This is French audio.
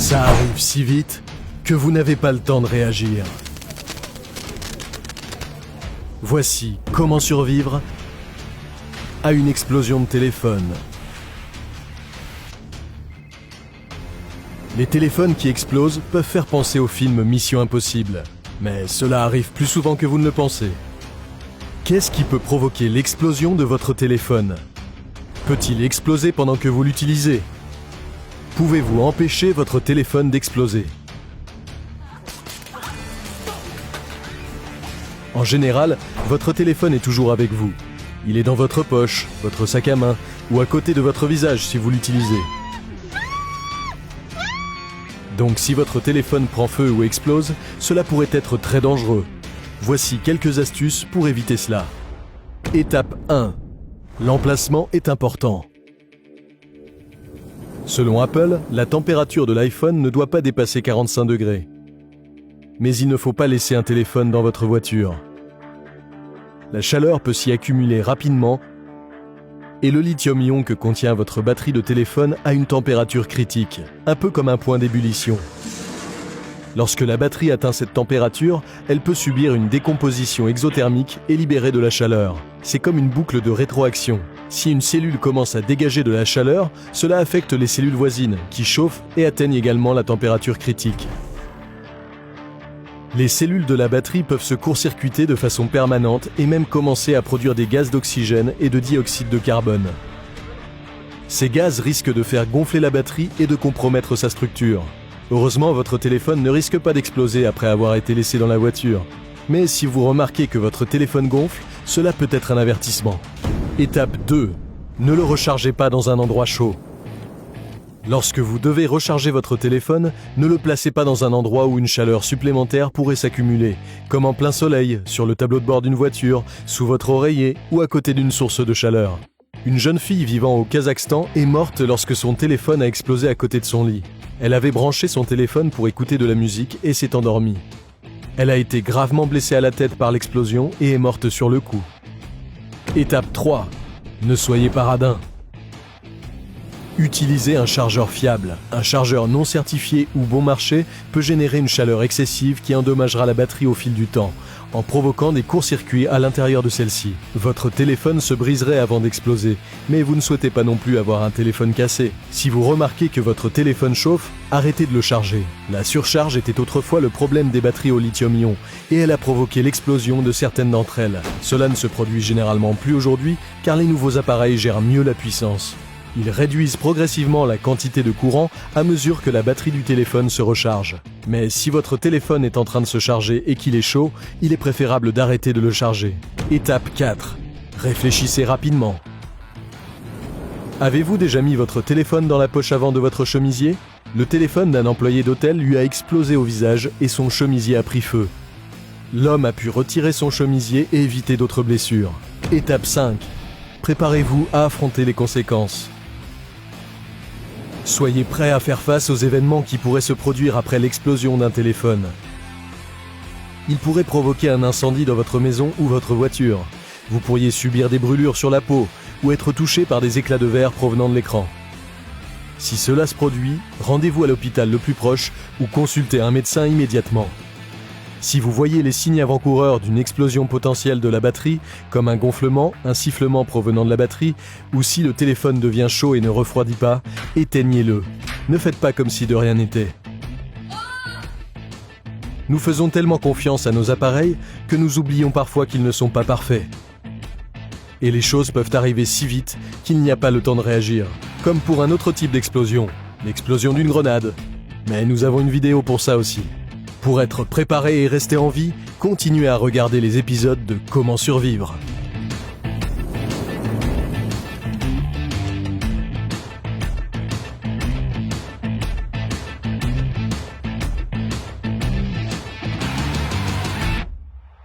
Ça arrive si vite que vous n'avez pas le temps de réagir. Voici comment survivre à une explosion de téléphone. Les téléphones qui explosent peuvent faire penser au film Mission Impossible, mais cela arrive plus souvent que vous ne le pensez. Qu'est-ce qui peut provoquer l'explosion de votre téléphone? Peut-il exploser pendant que vous l'utilisez? Pouvez-vous empêcher votre téléphone d'exploser? En général, votre téléphone est toujours avec vous. Il est dans votre poche, votre sac à main ou à côté de votre visage si vous l'utilisez. Donc si votre téléphone prend feu ou explose, cela pourrait être très dangereux. Voici quelques astuces pour éviter cela. Étape 1. L'emplacement est important. Selon Apple, la température de l'iPhone ne doit pas dépasser 45 degrés. Mais il ne faut pas laisser un téléphone dans votre voiture. La chaleur peut s'y accumuler rapidement et le lithium-ion que contient votre batterie de téléphone a une température critique, un peu comme un point d'ébullition. Lorsque la batterie atteint cette température, elle peut subir une décomposition exothermique et libérer de la chaleur. C'est comme une boucle de rétroaction. Si une cellule commence à dégager de la chaleur, cela affecte les cellules voisines, qui chauffent et atteignent également la température critique. Les cellules de la batterie peuvent se court-circuiter de façon permanente et même commencer à produire des gaz d'oxygène et de dioxyde de carbone. Ces gaz risquent de faire gonfler la batterie et de compromettre sa structure. Heureusement, votre téléphone ne risque pas d'exploser après avoir été laissé dans la voiture. Mais si vous remarquez que votre téléphone gonfle, cela peut être un avertissement. Étape 2. Ne le rechargez pas dans un endroit chaud. Lorsque vous devez recharger votre téléphone, ne le placez pas dans un endroit où une chaleur supplémentaire pourrait s'accumuler, comme en plein soleil, sur le tableau de bord d'une voiture, sous votre oreiller ou à côté d'une source de chaleur. Une jeune fille vivant au Kazakhstan est morte lorsque son téléphone a explosé à côté de son lit. Elle avait branché son téléphone pour écouter de la musique et s'est endormie. Elle a été gravement blessée à la tête par l'explosion et est morte sur le coup. Étape 3. Ne soyez pas radin. Utilisez un chargeur fiable. Un chargeur non certifié ou bon marché peut générer une chaleur excessive qui endommagera la batterie au fil du temps, en provoquant des courts-circuits à l'intérieur de celle-ci. Votre téléphone se briserait avant d'exploser, mais vous ne souhaitez pas non plus avoir un téléphone cassé. Si vous remarquez que votre téléphone chauffe, arrêtez de le charger. La surcharge était autrefois le problème des batteries au lithium-ion, et elle a provoqué l'explosion de certaines d'entre elles. Cela ne se produit généralement plus aujourd'hui, car les nouveaux appareils gèrent mieux la puissance. Ils réduisent progressivement la quantité de courant à mesure que la batterie du téléphone se recharge. Mais si votre téléphone est en train de se charger et qu'il est chaud, il est préférable d'arrêter de le charger. Étape 4. Réfléchissez rapidement. Avez-vous déjà mis votre téléphone dans la poche avant de votre chemisier? Le téléphone d'un employé d'hôtel lui a explosé au visage et son chemisier a pris feu. L'homme a pu retirer son chemisier et éviter d'autres blessures. Étape 5. Préparez-vous à affronter les conséquences. Soyez prêt à faire face aux événements qui pourraient se produire après l'explosion d'un téléphone. Il pourrait provoquer un incendie dans votre maison ou votre voiture. Vous pourriez subir des brûlures sur la peau ou être touché par des éclats de verre provenant de l'écran. Si cela se produit, rendez-vous à l'hôpital le plus proche ou consultez un médecin immédiatement. Si vous voyez les signes avant-coureurs d'une explosion potentielle de la batterie, comme un gonflement, un sifflement provenant de la batterie, ou si le téléphone devient chaud et ne refroidit pas, éteignez-le. Ne faites pas comme si de rien n'était. Nous faisons tellement confiance à nos appareils que nous oublions parfois qu'ils ne sont pas parfaits. Et les choses peuvent arriver si vite qu'il n'y a pas le temps de réagir. Comme pour un autre type d'explosion, l'explosion d'une grenade. Mais nous avons une vidéo pour ça aussi. Pour être préparé et rester en vie, continuez à regarder les épisodes de Comment survivre.